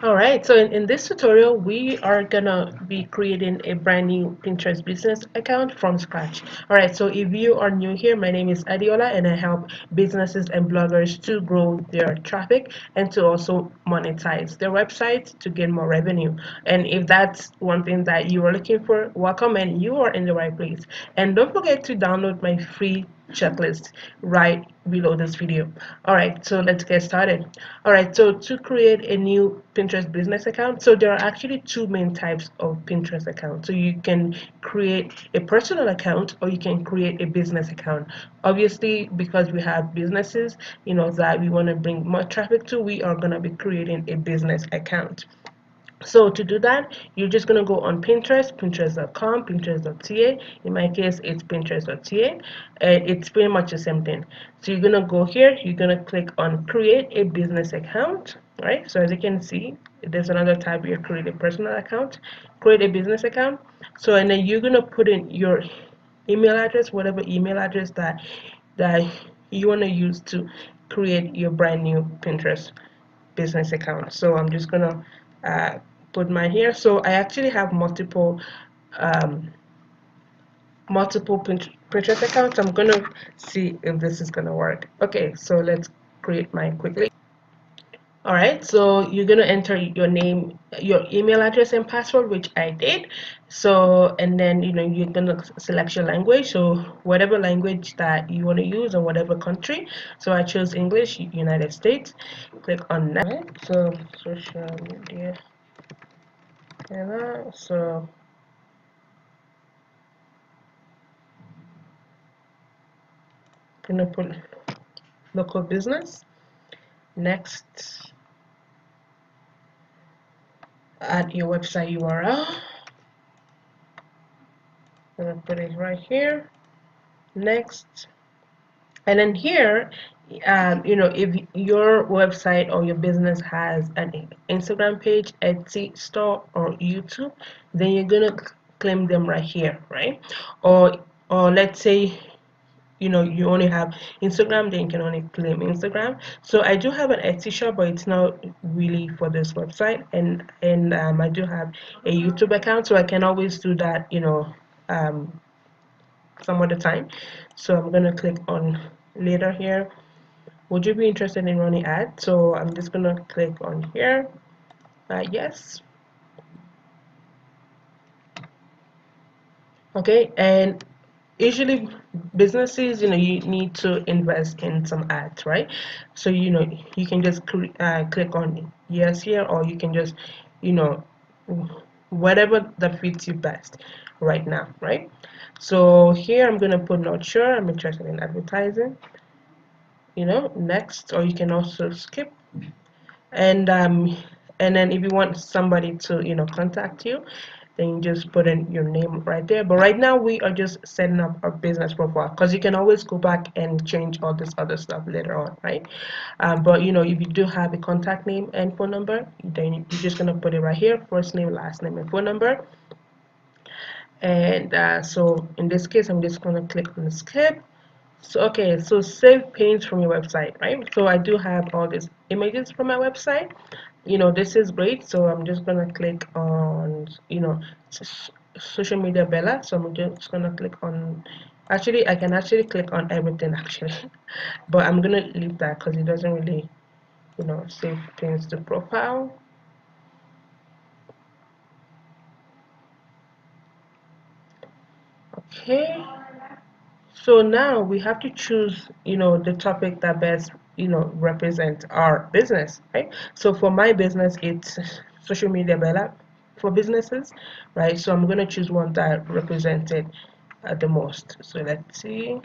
Alright, so in this tutorial, we are gonna be creating a brand new Pinterest business account from scratch. Alright, so if you are new here, my name is Adiola and I help businesses and bloggers to grow their traffic and to also monetize their websites to get more revenue. And if that's one thing that you are looking for, welcome and you are in the right place. And don't forget to download my free checklist right below this video. Alright, so let's get started. Alright, so to create a new Pinterest business account, so there are actually two main types of Pinterest accounts. So you can create a personal account or you can create a business account. Obviously, because we have businesses, that we want to bring more traffic to, we are going to be creating a business account. So to do that, you're just going to go on Pinterest, pinterest.com, pinterest.ca. In my case, it's pinterest.ca. And it's pretty much the same thing. So you're going to go here, you're going to click on create a business account, right? So as you can see, there's another tab here, create a personal account, create a business account. So and then you're going to put in your email address, whatever email address that you want to use to create your brand new Pinterest business account. So I'm just gonna put mine here. So I actually have um, multiple Pinterest accounts. I'm gonna see if this is gonna work. Okay, so let's create mine quickly. All right, so you're gonna enter your name, your email address and password, which I did. So, and then you're gonna select your language. So whatever language that you want to use or whatever country. So I chose English, United States. Click on next. All right, so social media, so gonna put local business. Next, add your website URL. Gonna put it right here. Next. And then here, if your website or your business has an Instagram page, Etsy store, or YouTube, then you're gonna claim them right here, right? Or or let's say you only have Instagram, then you can only claim Instagram. So I do have an Etsy shop, but it's not really for this website, and I do have a YouTube account, so I can always do that, um, some other time. So I'm gonna click on later here. Would you be interested in running ads? So I'm just gonna click on here. Yes. Okay, and usually businesses, you need to invest in some ads, right? So you can just click on yes here, or you can just you know whatever that fits you best right now, right? So here I'm gonna put not sure, I'm interested in advertising, next, or you can also skip. And um and then if you want somebody to contact you, then you just put in your name right there. But right now we are just setting up our business profile, because you can always go back and change all this other stuff later on, right? But if you do have a contact name and phone number, then you're just gonna put it right here, first name, last name, and phone number. And so in this case, I'm just gonna click on skip. So okay, so save pages from your website, right? So I do have all these images from my website. This is great. So I'm just gonna click on social media Bella. So I'm just gonna click on. Actually, I can actually click on everything actually, but I'm gonna leave that because it doesn't really save things to profile. Okay. So now we have to choose, the topic that best, represents our business, right? So for my business, it's social media Bella for businesses, right? So I'm going to choose one that represented the most. So let's see.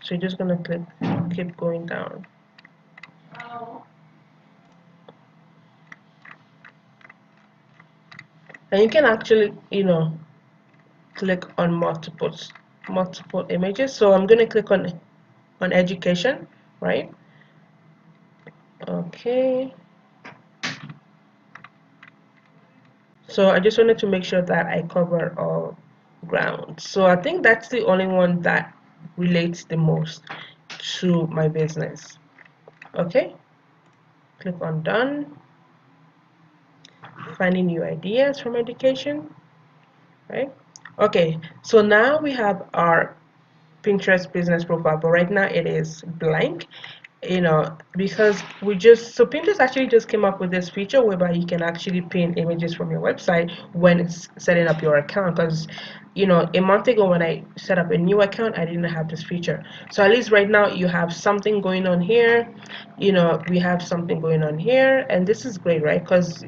So you're just going to keep going down. And you can actually, click on multiple images. So I'm going to click on education, right? Okay. So I just wanted to make sure that I cover all ground. So I think that's the only one that relates the most to my business. Okay, click on done. finding new ideas from education, right? Okay, so now we have our Pinterest business profile, but right now it is blank, because so Pinterest actually just came up with this feature whereby you can actually pin images from your website when it's setting up your account. Because a month ago when I set up a new account, I didn't have this feature. So at least right now you have something going on here. We have something going on here, and this is great, right? Because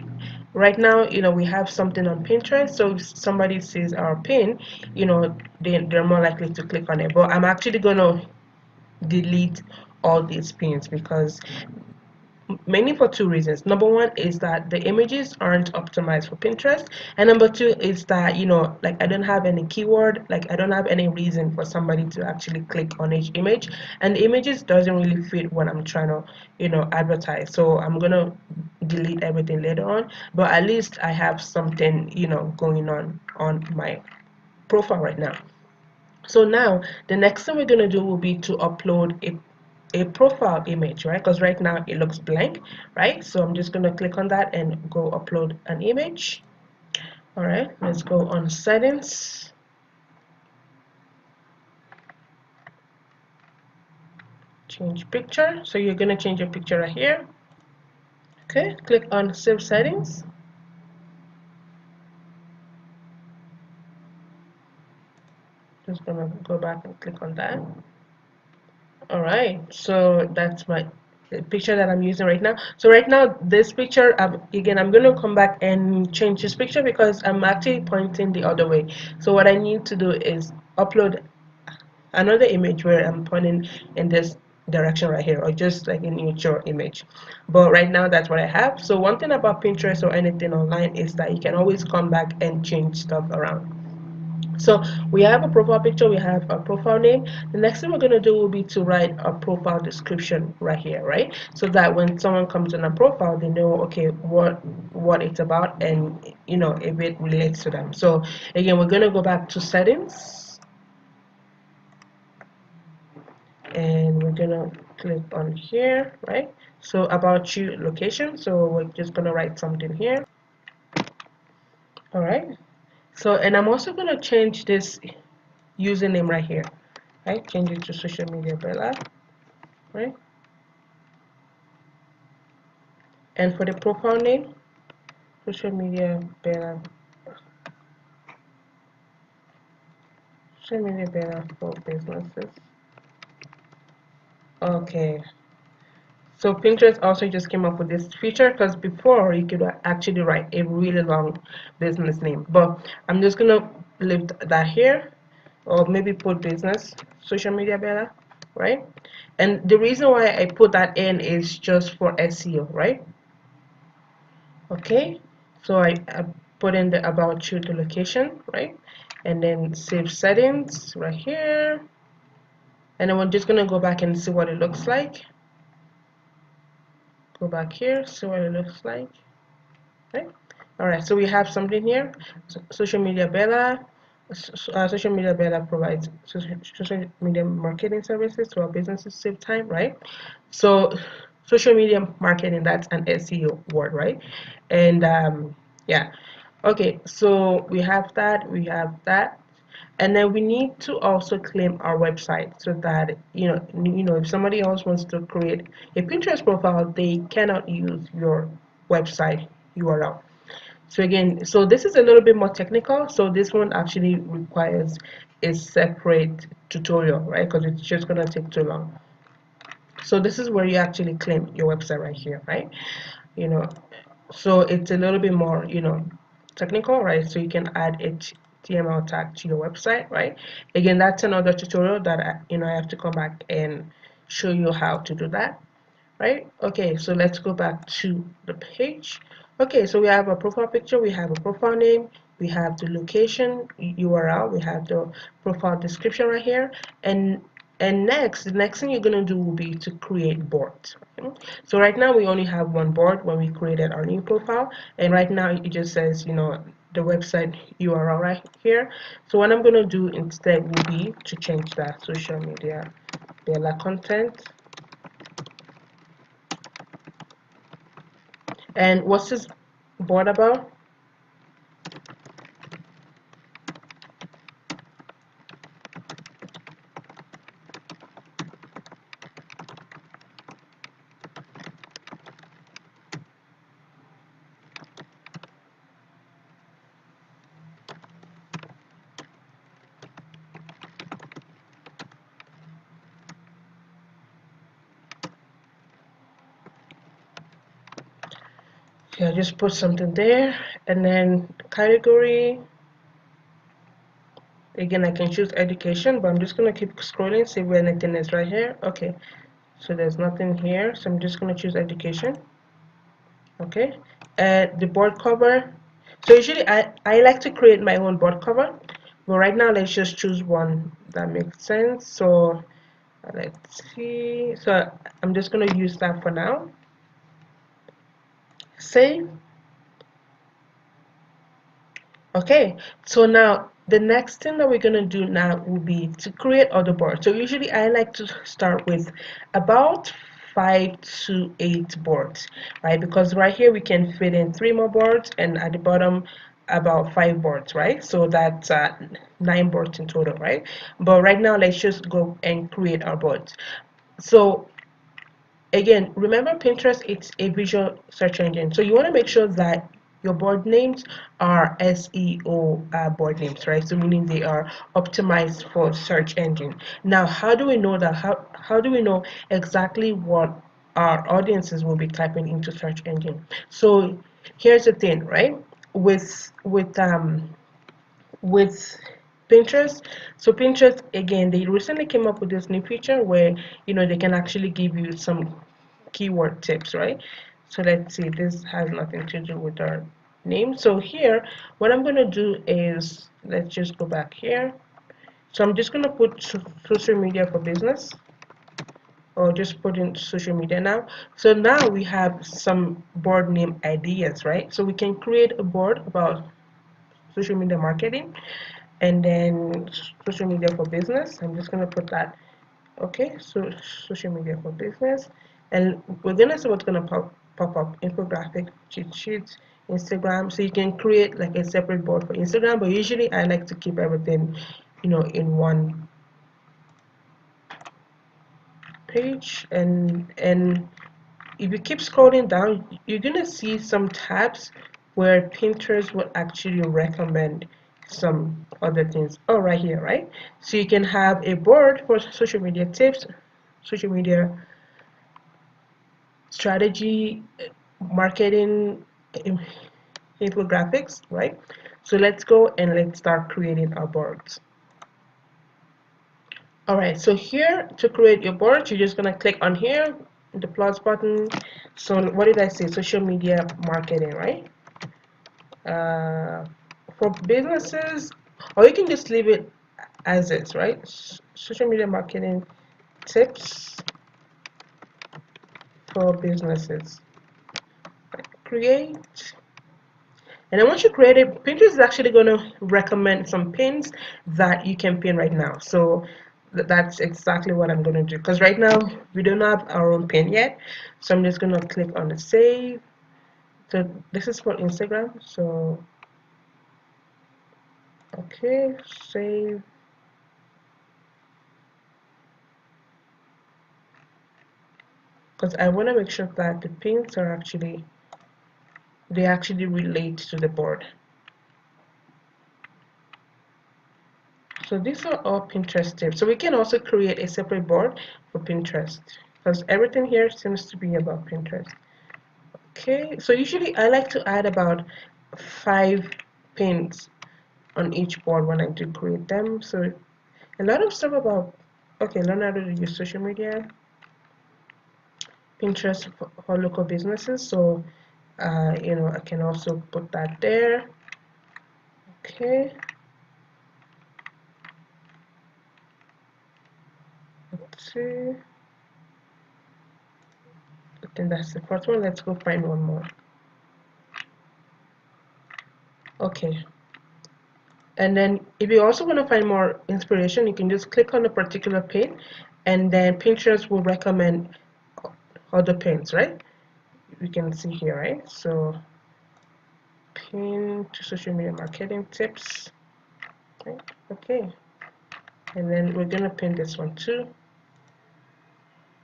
right now we have something on Pinterest, so if somebody sees our pin, they're more likely to click on it. But I'm actually going to delete all these pins, because mainly for two reasons. Number one is that the images aren't optimized for Pinterest, and number two is that like I don't have any keyword, like I don't have any reason for somebody to actually click on each image, and the images doesn't really fit what I'm trying to advertise. So I'm gonna delete everything later on, but at least I have something going on my profile right now. So now the next thing we're going to do will be to upload a profile image, right? Because right now it looks blank, right? So I'm just going to click on that and go upload an image. All right, let's go on settings, change picture. So you're going to change your picture right here. Okay, click on save settings. Just going to go back and click on that. All right, so that's my picture that I'm using right now. So right now this picture, again, I'm going to come back and change this picture because I'm actually pointing the other way. So what I need to do is upload another image where I'm pointing in this direction right here, or just like a neutral image. But right now that's what I have. So one thing about Pinterest or anything online is that you can always come back and change stuff around. So we have a profile picture, we have a profile name. The next thing we're going to do will be to write a profile description right here, right? So that when someone comes on a profile, they know, okay, what it's about, and if it relates to them. So again, we're going to go back to settings, and we're going to click on here, right? So about you location. So we're just going to write something here. All right. So, and I'm also going to change this username right here, right? Change it to social media Bella, right? And for the profile name, social media Bella, social media Bella for businesses. Okay. So Pinterest also just came up with this feature, because before you could actually write a really long business name, but I'm just gonna leave that here, or maybe put business social media Bella, right? And the reason why I put that in is just for SEO, right? Okay, so I put in the about you, the location, right? And then save settings right here, and then we're just gonna go back and see what it looks like. Go back here, see what it looks like, right? All right, so we have something here. Social media Bella. Social media Bella provides social media marketing services to our businesses, save time, right? So social media marketing, that's an SEO word, right? And yeah, okay, so we have that, and then we need to also claim our website, so that if somebody else wants to create a Pinterest profile, they cannot use your website URL. So again, so this is a little bit more technical, so this one actually requires a separate tutorial, right? Because it's just going to take too long. So this is where you actually claim your website right here, right? you know so it's a little bit more technical, right? So you can add HTML tag to your website, right? Again, that's another tutorial that I have to come back and show you how to do that, right? Okay, so let's go back to the page. Okay, so we have a profile picture, we have a profile name, we have the location URL, we have the profile description right here, and the next thing you're going to do will be to create boards. Okay? So right now we only have one board when we created our new profile, and right now it just says the website URL right here. So what I'm going to do instead will be to change that social media Bella content. And what's this board about. Yeah, just put something there, and then category. Again, I can choose education, but I'm just gonna keep scrolling, see where anything is right here. Okay, so there's nothing here, so I'm just gonna choose education. Okay, and the board cover. So usually I like to create my own board cover, but right now let's just choose one that makes sense. So let's see. So I'm just gonna use that for now. Save. Okay, so now the next thing that we're going to do now will be to create other boards. So usually I like to start with about 5 to 8 boards, right? Because right here we can fit in 3 more boards, and at the bottom about 5 boards, right? So that's 9 boards in total, right? But right now let's just go and create our boards. So again, remember Pinterest, it's a visual search engine. So you want to make sure that your board names are SEO board names, right? So meaning they are optimized for search engine. Now, how do we know that? How do we know exactly what our audiences will be typing into search engine? So here's the thing, right? With Pinterest. So Pinterest, again, they recently came up with this new feature where they can actually give you some keyword tips, right? So let's see, this has nothing to do with our name. So here, what I'm going to do is, let's just go back here. So I'm just going to put social media for business, or just put in social media now. So now we have some board name ideas, right? So we can create a board about social media marketing, and then social media for business. I'm just going to put that. Okay, so social media for business, and we're gonna see what's gonna pop up: infographic, cheat sheets, Instagram. So you can create like a separate board for Instagram, but usually I like to keep everything in one page. And if you keep scrolling down, you're gonna see some tabs where Pinterest will actually recommend some other things. Oh, right here, right? So you can have a board for social media tips, social media strategy, marketing, infographics, right? So let's go and let's start creating our boards. All right, so here to create your board, you're just gonna click on here, the plus button. So what did I say? Social media marketing, right? For businesses, or you can just leave it as is, right? Social media marketing tips for businesses. Create. And then once you create it, Pinterest is actually going to recommend some pins that you can pin right now. So that's exactly what I'm going to do. Because right now, we don't have our own pin yet. So I'm just going to click on the save. So this is for Instagram. So, okay, save. Because I want to make sure that the pins are they actually relate to the board. So these are all Pinterest tips. So we can also create a separate board for Pinterest, because everything here seems to be about Pinterest. Okay, so usually I like to add about 5 pins on each board when I do create them. So a lot of stuff about, okay, learn how to use social media, Pinterest for local businesses. So I can also put that there. Okay, let's see. I think that's the first one. Let's go find one more. Okay, and then if you also want to find more inspiration, you can just click on a particular pin, and then Pinterest will recommend other pins, right? We can see here, right? So pin to social media marketing tips. Okay, and then we're gonna pin this one too.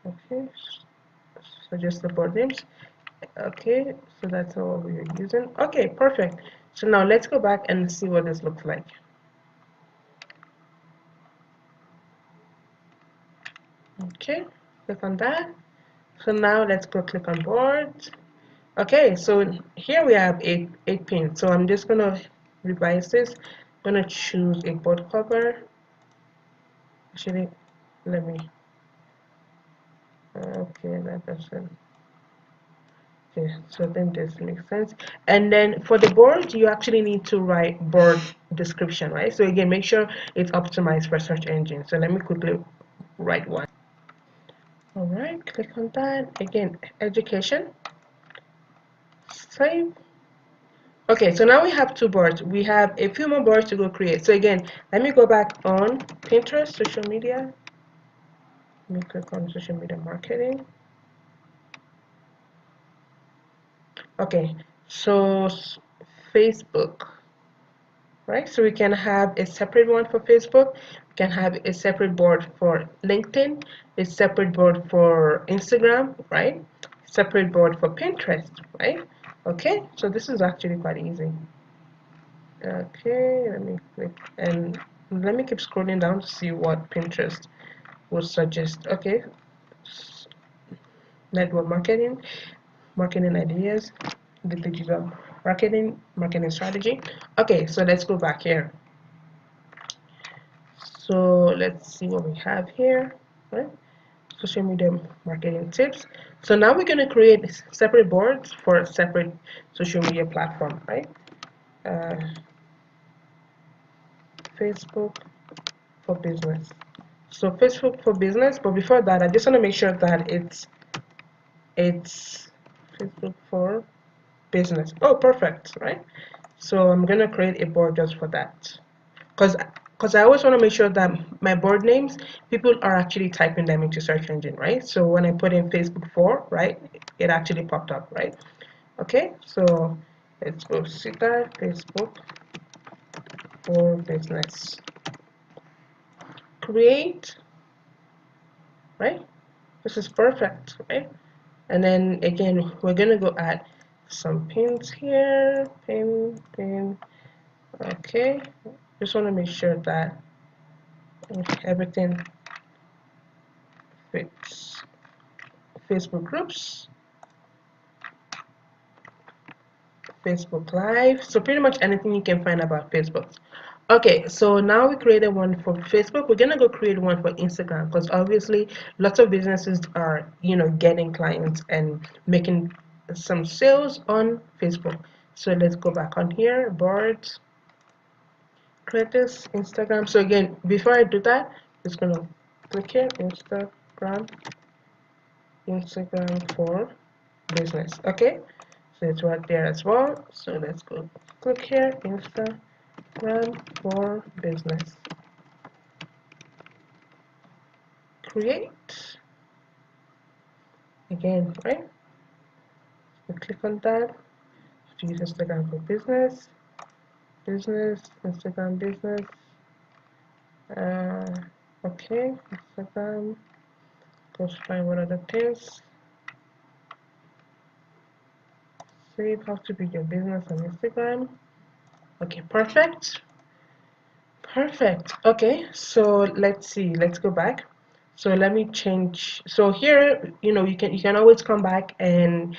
Okay, so just the board names. Okay, so that's all we're using. Okay, perfect. So now let's go back and see what this looks like. Okay, click on that. So now let's go click on board. Okay, so here we have eight pins. So I'm just gonna revise this. I'm gonna choose a board cover. Actually, let me. Okay, that doesn't. Okay, so then this makes sense. And then for the board, you actually need to write board description, right? So again, make sure it's optimized for search engine. So let me quickly write one. All right, click on that. Again, education. Save. Okay, so now we have two boards. We have a few more boards to go create. So again, let me go back on Pinterest, social media. Let me click on social media marketing. Okay, so Facebook, right? So we can have a separate one for Facebook. We can have a separate board for LinkedIn, a separate board for Instagram, right? Separate board for Pinterest, right? Okay, so this is actually quite easy. Okay, let me click and let me keep scrolling down to see what Pinterest would suggest. Okay, network marketing, marketing ideas, the digital marketing strategy. Okay, so let's go back here. So let's see what we have here, right? Social media marketing tips. So now we're going to create separate boards for separate social media platform, right? Uh, Facebook for business. So Facebook for business, but before that, I just want to make sure that it's Facebook for business. Oh, perfect, right? So I'm gonna create a board just for that, because I always want to make sure that my board names, people are actually typing them into search engine, right? So when I put in Facebook for, right, it actually popped up, right? Okay, so let's go see that Facebook for business. Create, right? This is perfect, right? And then again, we're gonna go add some pins here, pin. Okay, just want to make sure that everything fits. Facebook groups, Facebook Live, so pretty much anything you can find about Facebook. Okay, so now we created one for Facebook. We're gonna go create one for Instagram because obviously lots of businesses are, getting clients and making some sales on Facebook. So let's go back on here, boards, create this Instagram. So again, before I do that, just gonna click here, Instagram for business. Okay, so it's right there as well. So let's go click here, Instagram for business. Create again, right? So click on that. Use Instagram for business, Instagram business. Uh, okay, Instagram. Go find what other things. Save how to build your business on Instagram. Okay, perfect. Perfect. Okay, so let's see. Let's go back. So let me change. So here, you can always come back and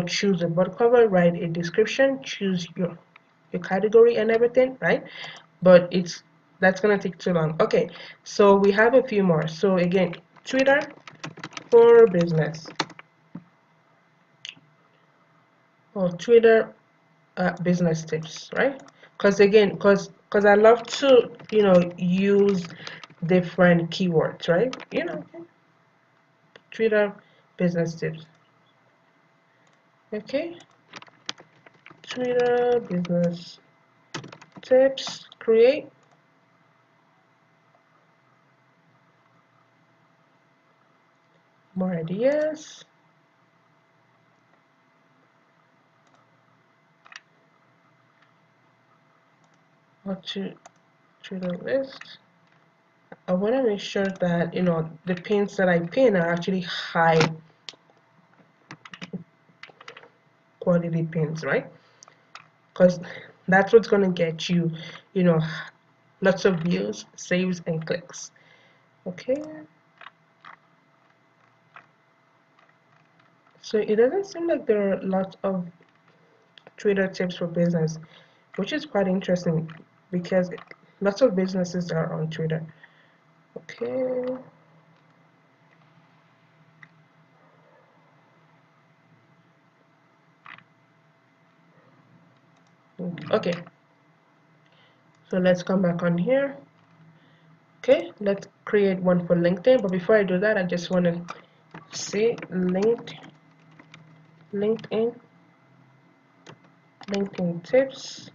choose a board cover, write a description, choose your category and everything, right? But that's gonna take too long. Okay, so we have a few more. So again, Twitter for business or Twitter business tips, right? Because I love to use different keywords, right? Twitter business tips. Okay, Twitter business tips. Create. More ideas. how to the list. I want to make sure that the pins that I pin are actually high quality pins, right? Because that's what's going to get you, you know, lots of views, saves, and clicks. Okay. So it doesn't seem like there are lots of Twitter tips for business, which is quite interesting because lots of businesses are on Twitter. Okay. Okay. So let's come back on here. Okay, let's create one for LinkedIn. But before I do that, I just want to see LinkedIn tips.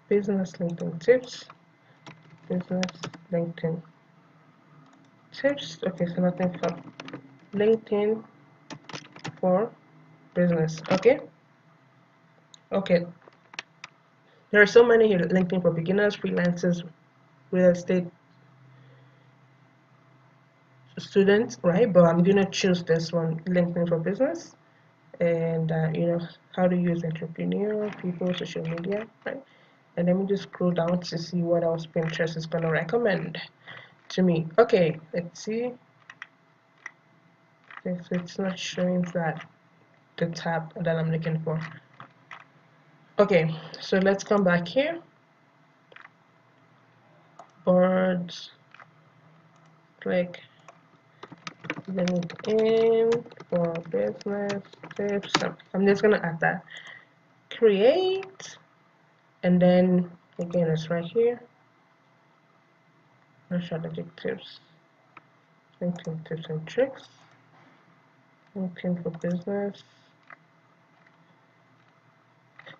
Business LinkedIn tips. Business LinkedIn tips. Okay, so nothing for LinkedIn for business. Okay. Okay. There are so many here. LinkedIn for beginners, freelancers, real estate students, right? But I'm gonna choose this one, LinkedIn for business, and how to use entrepreneur, people, social media, right? And let me just scroll down to see what else Pinterest is gonna recommend to me. Okay, let's see. Okay, so it's not showing that the tab that I'm looking for. Okay, so let's come back here. Boards, click LinkedIn for business tips. I'm just gonna add that. Create, and then again it's right here. Strategic tips, LinkedIn tips and tricks, LinkedIn for business.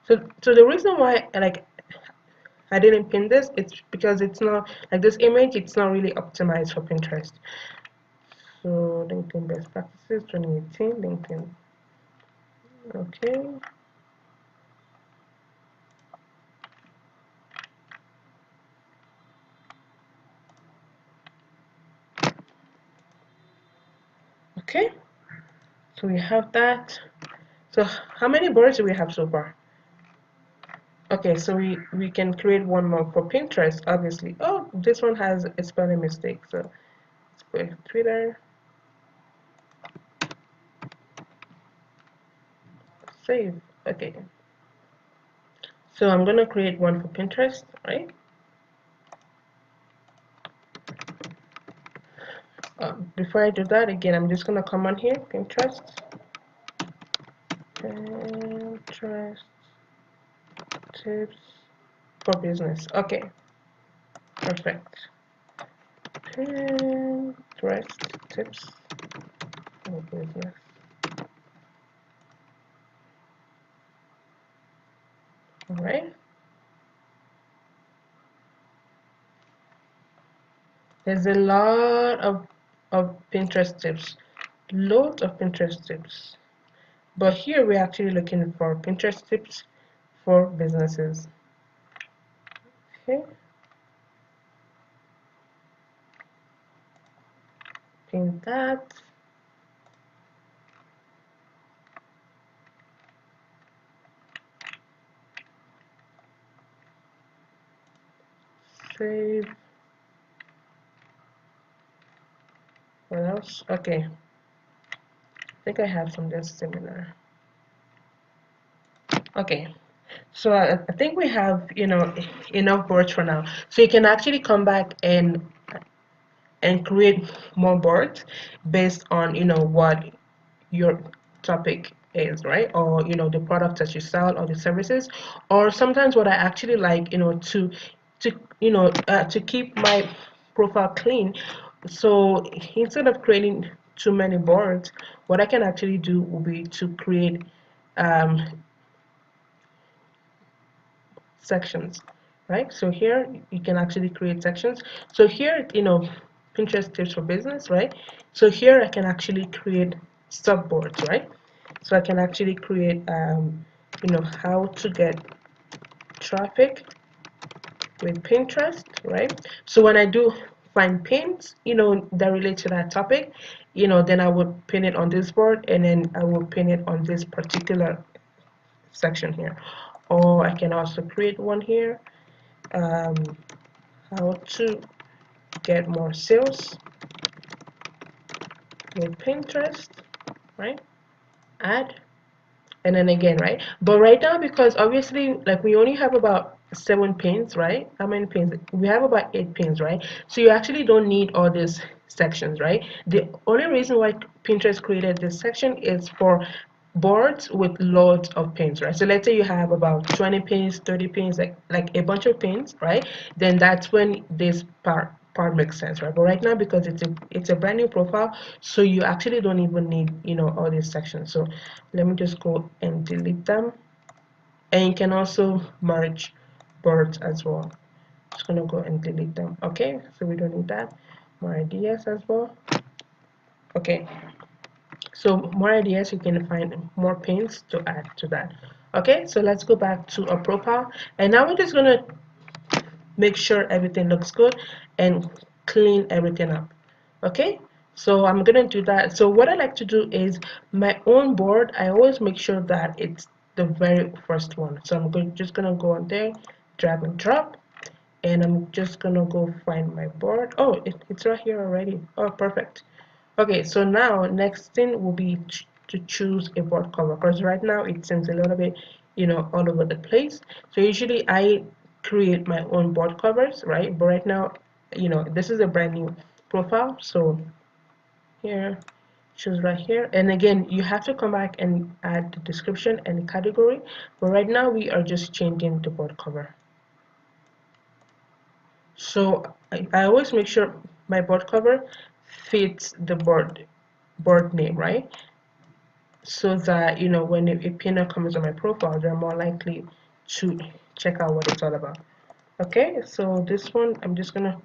So the reason why I didn't pin this, it's because it's not like this image, it's not really optimized for Pinterest. So LinkedIn best practices 2018, LinkedIn. Okay. Okay. So we have that. So how many boards do we have so far? Okay, so we can create one more for Pinterest, obviously. Oh, this one has a spelling mistake. So let's go to Twitter. Save. Okay. So I'm gonna create one for Pinterest, right? Before I do that, again, I'm just gonna come on here, Pinterest tips for business. Okay, perfect. Pinterest tips for business. All right. There's a lot of Pinterest tips, loads of Pinterest tips. But here we're actually looking for Pinterest tips for businesses. Okay. Pin that. Save. What else? Okay. I think I have something similar. Okay. So I think we have, enough boards for now. So you can actually come back and create more boards based on, what your topic is, right? Or, the products that you sell or the services. Or sometimes what I actually like, to keep my profile clean. So instead of creating too many boards, what I can actually do will be to create um, sections, right? So here you can actually create sections. So here, Pinterest tips for business, right? So here I can actually create subboards, right? So I can actually create how to get traffic with Pinterest, right? So when I do find pins, that relate to that topic, then I would pin it on this board, and then I will pin it on this particular section here. Or I can also create one here, um, how to get more sales with Pinterest, right? Add, and then again, right? But right now, because obviously, like, we only have about 7 pins, right? How many pins? We have about 8 pins, right? So you actually don't need all these sections, right? The only reason why Pinterest created this section is for boards with loads of pins, right? So let's say you have about 20 pins, 30 pins, like a bunch of pins, right? Then that's when this part makes sense, right? But right now, because it's a brand new profile, so you actually don't even need all these sections. So let me just go and delete them, and you can also merge boards as well. Just gonna go and delete them. Okay, so we don't need that. More ideas as well. Okay, so more ideas, you can find more pins to add to that. Okay, so let's go back to our profile, and now we're just gonna make sure everything looks good and clean everything up. Okay, so I'm gonna do that. So what I like to do is my own board, I always make sure that it's the very first one. So just gonna go on there, drag and drop, and I'm just gonna go find my board. Oh, it's right here already. Oh, perfect. Okay, so now next thing will be to choose a board cover, because right now it seems a little bit all over the place. So usually I create my own board covers, right? But right now, this is a brand new profile, so here, choose right here, and again, you have to come back and add the description and the category. But right now we are just changing the board cover. So I always make sure my board cover fits the board name, right? So that when a pinner comes on my profile, they're more likely to check out what it's all about. Okay, so this one, I'm just gonna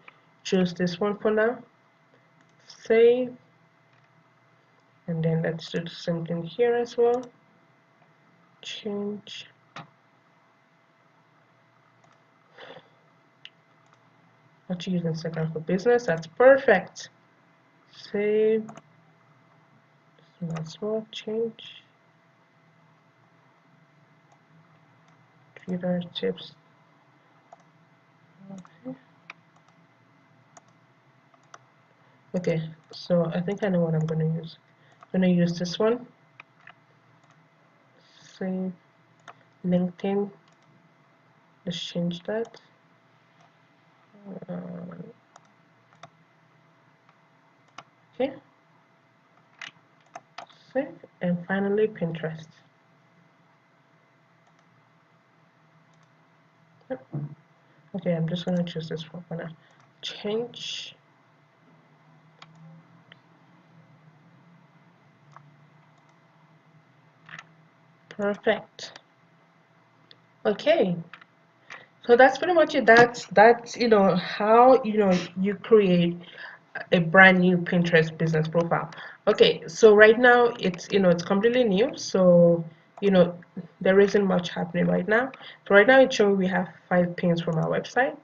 choose this one for now. Save, and then let's do the same thing here as well. Change. Not to use Instagram for business. That's perfect. Save. As well. Change. Twitter tips. Okay. Okay, so I think I know what I'm going to use. I'm going to use this one. Save. LinkedIn. Let's change that. Okay. Save. And finally, Pinterest. Yep. Okay, I'm just going to choose this one for now. Change. Perfect. Okay, so that's pretty much it. That's how you create a brand new Pinterest business profile. Okay, so right now it's completely new, so there isn't much happening right now. So right now it's showing we have 5 pins from our website.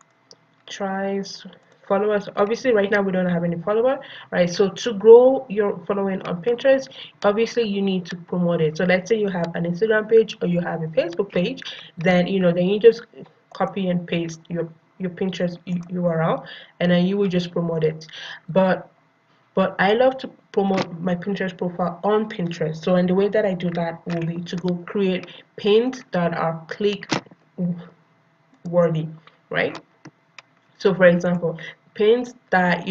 Tries followers. Obviously right now we don't have any follower, right? So to grow your following on Pinterest, obviously you need to promote it. So let's say you have an Instagram page or you have a Facebook page, then then you just copy and paste your Pinterest URL, and then you will just promote it. But I love to promote my Pinterest profile on Pinterest. So, and the way that I do that will be to go create pins that are click worthy, right? So for example, pins that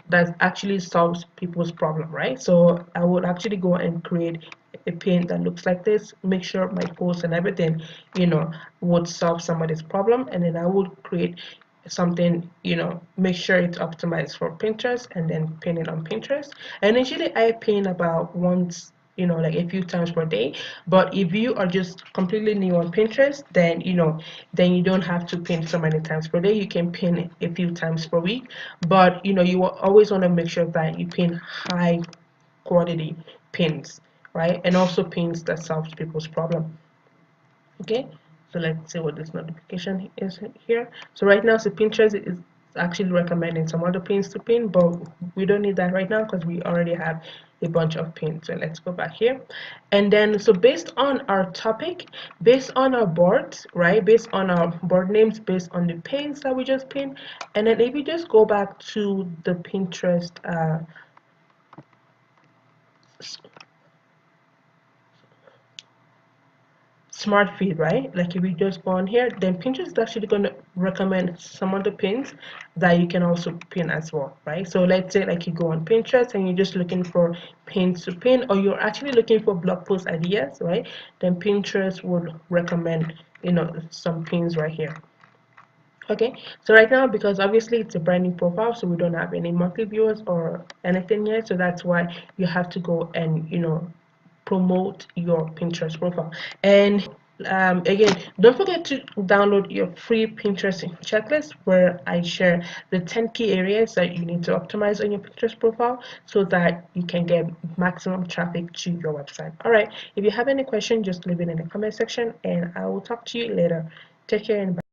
that actually solves people's problem, right? So I would actually go and create a pin that looks like this, make sure my posts and everything would solve somebody's problem, and then I would create something, make sure it's optimized for Pinterest, and then pin it on Pinterest. And usually I pin about once, like a few times per day. But if you are just completely new on Pinterest, then then you don't have to pin so many times per day. You can pin a few times per week, but you always want to make sure that you pin high quality pins, right? And also pins that solves people's problem. Okay, so let's see what this notification is here. So right now, so Pinterest is actually recommending some other pins to pin, but we don't need that right now because we already have a bunch of pins. So let's go back here, and then so based on our topic, based on our boards, right, based on our board names, based on the pins that we just pinned, and then if you just go back to the Pinterest smart feed, right? Like if you just go on here, then Pinterest is actually going to recommend some of the pins that you can also pin as well, right? So let's say like you go on Pinterest and you're just looking for pins to pin, or you're actually looking for blog post ideas, right? Then Pinterest would recommend, you know, some pins right here. Okay, so right now, because obviously it's a brand new profile, so we don't have any monthly viewers or anything yet, so that's why you have to go and, you know, promote your Pinterest profile. And again, don't forget to download your free Pinterest checklist where I share the 10 key areas that you need to optimize on your Pinterest profile so that you can get maximum traffic to your website. All right, if you have any questions, just leave it in the comment section and I will talk to you later. Take care and bye.